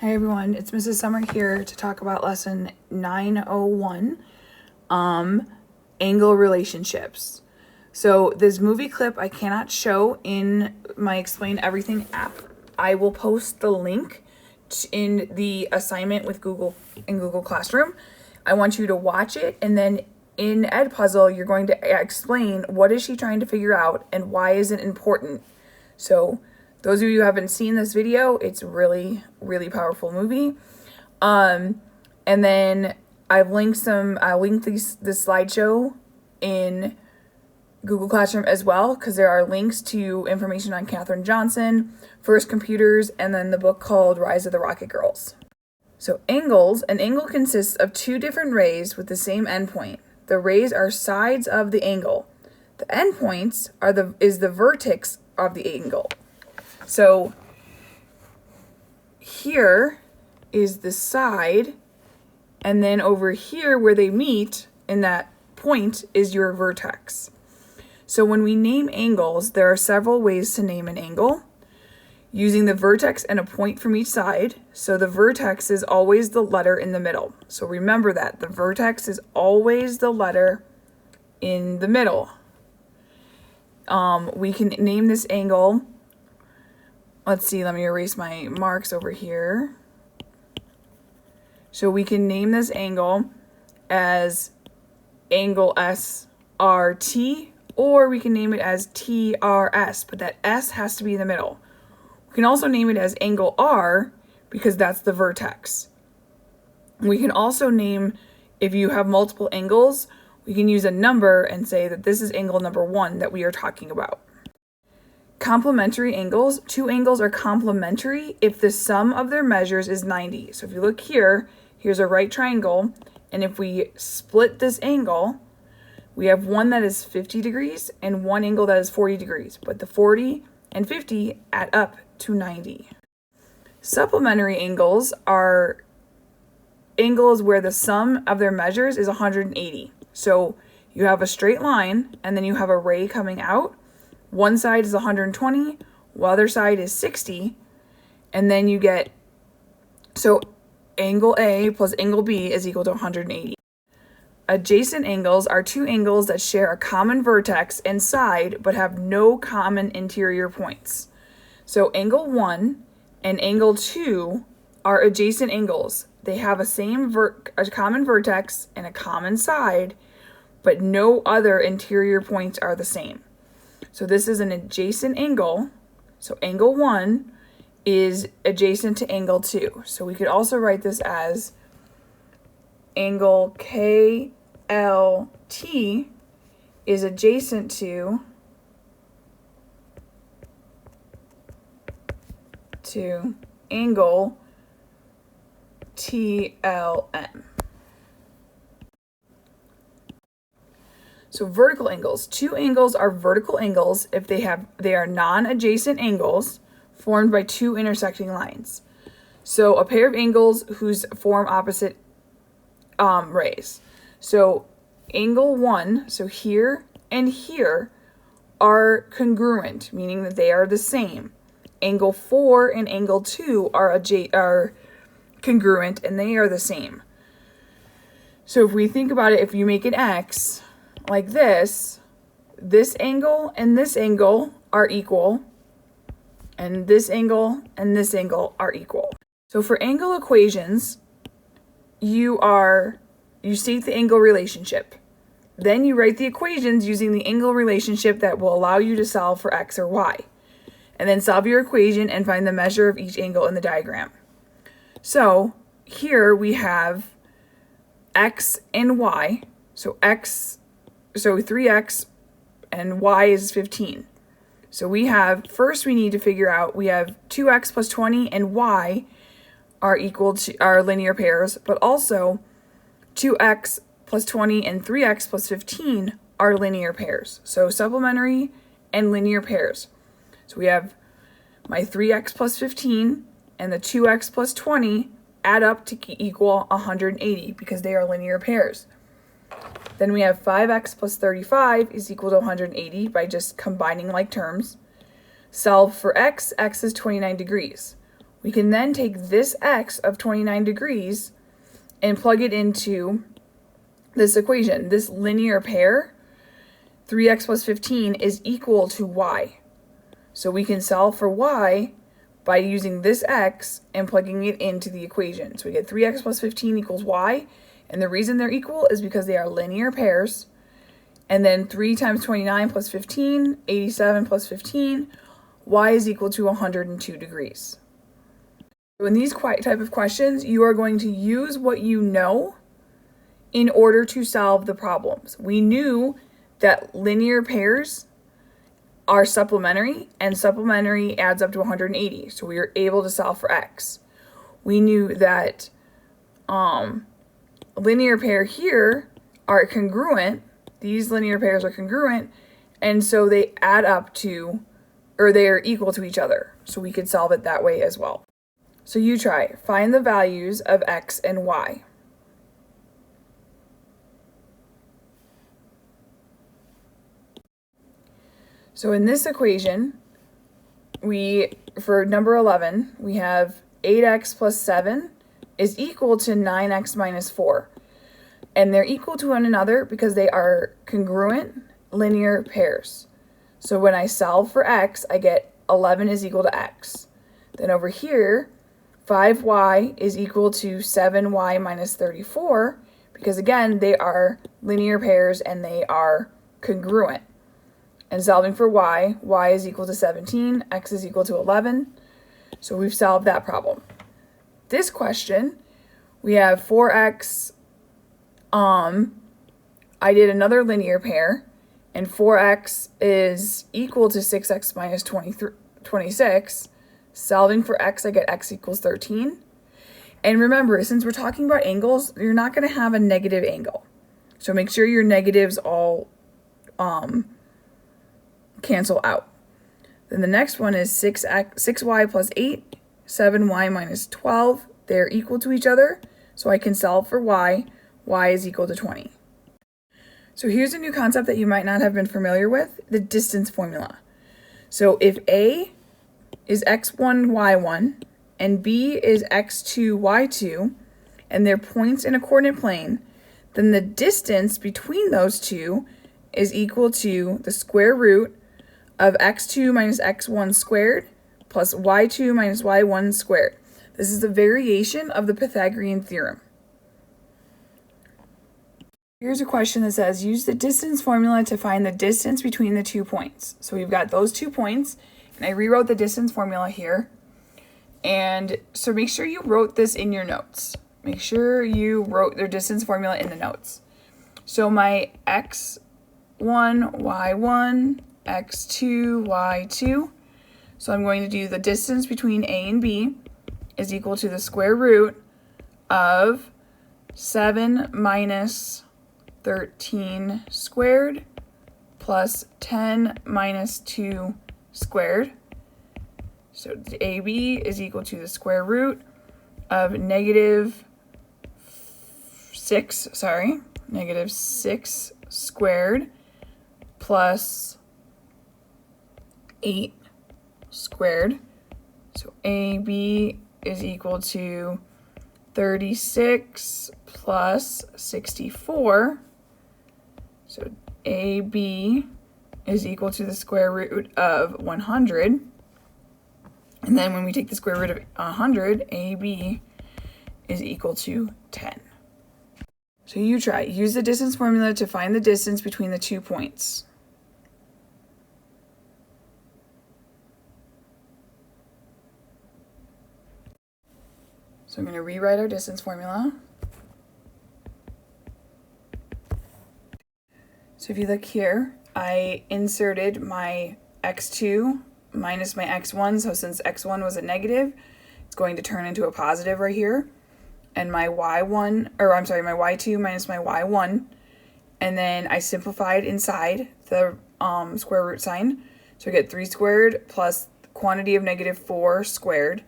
Hi everyone, it's Mrs. Summer here to talk about lesson 901, angle relationships. So this movie clip I cannot show in my Explain Everything app. I will post the link in the assignment with Google Classroom. I want you to watch it, and then in Edpuzzle you're going to explain what is she trying to figure out and why is it important. So those of you who haven't seen this video, it's really, really powerful movie. And then I'll link this slideshow in Google Classroom as well, because there are links to information on Katherine Johnson, First Computers, and then the book called Rise of the Rocket Girls. So angles, an angle consists of two different rays with the same endpoint. The rays are sides of the angle. The endpoints is the vertex of the angle. So here is the side, and then over here where they meet in that point is your vertex. So when we name angles, there are several ways to name an angle. Using the vertex and a point from each side. So the vertex is always the letter in the middle. So remember that. The vertex is always the letter in the middle. We can name this angle. Let's see, let me erase my marks over here. So we can name this angle as angle SRT, or we can name it as TRS, but that S has to be in the middle. We can also name it as angle R because that's the vertex. We can also name, if you have multiple angles, we can use a number and say that this is angle number 1 that we are talking about. Complementary angles. Two angles are complementary if the sum of their measures is 90. So if you look here, here's a right triangle, and if we split this angle, we have one that is 50 degrees and one angle that is 40 degrees, but the 40 and 50 add up to 90. Supplementary angles are angles where the sum of their measures is 180. So you have a straight line, and then you have a ray coming out. One side is 120, the other side is 60, and then you get, so angle A plus angle B is equal to 180. Adjacent angles are two angles that share a common vertex and side but have no common interior points. So angle 1 and angle 2 are adjacent angles. They have a common vertex and a common side, but no other interior points are the same. So this is an adjacent angle. So angle 1 is adjacent to angle 2. So we could also write this as angle KLT is adjacent to angle TLM. So vertical angles. Two angles are vertical angles if they are non-adjacent angles formed by two intersecting lines. So a pair of angles whose form opposite rays. So angle 1, so here and here, are congruent, meaning that they are the same. Angle 4 and angle 2 are congruent, and they are the same. So if we think about it, if you make an X like this angle and this angle are equal, and this angle and this angle are equal. So for angle equations, you state the angle relationship. Then you write the equations using the angle relationship that will allow you to solve for X or Y. And then solve your equation and find the measure of each angle in the diagram. So here we have X and Y. So 3x and y is 15. So first we need to figure out, we have 2x plus 20 and y are equal to our linear pairs, but also 2x plus 20 and 3x plus 15 are linear pairs. So supplementary and linear pairs. So we have my 3x plus 15 and the 2x plus 20 add up to equal 180 because they are linear pairs. Then we have 5x plus 35 is equal to 180 by just combining like terms. Solve for x is 29 degrees. We can then take this x of 29 degrees and plug it into this equation. This linear pair, 3x plus 15, is equal to y. So we can solve for y by using this x and plugging it into the equation. So we get 3x plus 15 equals y, and the reason they're equal is because they are linear pairs. And then 3 times 29 plus 15, 87 plus 15, y is equal to 102 degrees. In these type of questions, you are going to use what you know in order to solve the problems. We knew that linear pairs are supplementary, and supplementary adds up to 180, so we were able to solve for x. We knew that linear pair here are congruent. These linear pairs are congruent, and so they add up to, or they are equal to each other, so we could solve it that way as well. So you try. Find the values of x and y. So in this equation, for number 11, we have 8x plus 7 is equal to 9x minus 4. And they're equal to one another because they are congruent linear pairs. So when I solve for x, I get 11 is equal to x. Then over here, 5y is equal to 7y minus 34, because again, they are linear pairs and they are congruent. And solving for y is equal to 17, x is equal to 11. So we've solved that problem. This question, we have 4x, I did another linear pair, and 4x is equal to 6x minus 26. Solving for x, I get x equals 13. And remember, since we're talking about angles, you're not going to have a negative angle. So make sure your negatives all cancel out. Then the next one is 6y plus 8, 7y minus 12. They're equal to each other, so I can solve for y. Y is equal to 20. So here's a new concept that you might not have been familiar with, the distance formula. So if A is x1, y1, and B is x2, y2, and they're points in a coordinate plane, then the distance between those two is equal to the square root of x2 minus x1 squared plus y2 minus y1 squared. This is a variation of the Pythagorean theorem. Here's a question that says, use the distance formula to find the distance between the 2 points. So we've got those 2 points, and I rewrote the distance formula here. And so make sure you wrote this in your notes. Make sure you wrote their distance formula in the notes. So my x1, y1, x2, y2. So I'm going to do the distance between A and B is equal to the square root of 7 minus 13 squared plus 10 minus 2 squared. So AB is equal to the square root of negative 6 squared plus 8 squared. So AB is equal to 36 plus 64. So AB is equal to the square root of 100. And then when we take the square root of 100, AB is equal to 10. So you try. Use the distance formula to find the distance between the 2 points. So I'm going to rewrite our distance formula. So if you look here, I inserted my x2 minus my x1. So since x1 was a negative, it's going to turn into a positive right here. And my y1, my y2 minus my y1. And then I simplified inside the square root sign. So I get 3 squared plus quantity of negative 4 squared.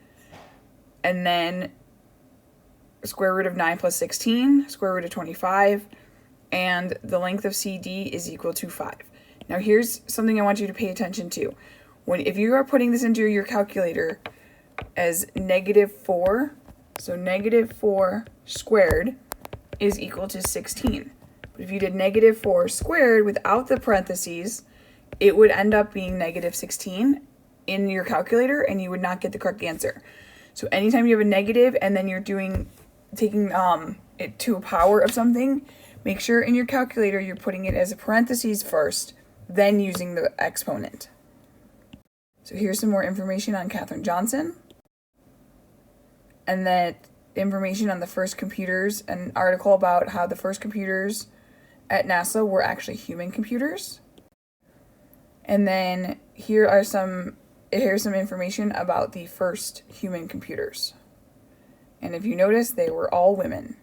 And then square root of 9 plus 16, square root of 25, and the length of CD is equal to 5. Now here's something I want you to pay attention to. If you are putting this into your calculator, as -4. So -4 squared is equal to 16. But if you did -4 squared without the parentheses, it would end up being -16 in your calculator, and you would not get the correct answer. So anytime you have a negative and then you're taking it to a power of something, make sure in your calculator you're putting it as a parentheses first, then using the exponent. So here's some more information on Katherine Johnson. And then information on the first computers, an article about how the first computers at NASA were actually human computers. And then here's some information about the first human computers. And if you notice, they were all women.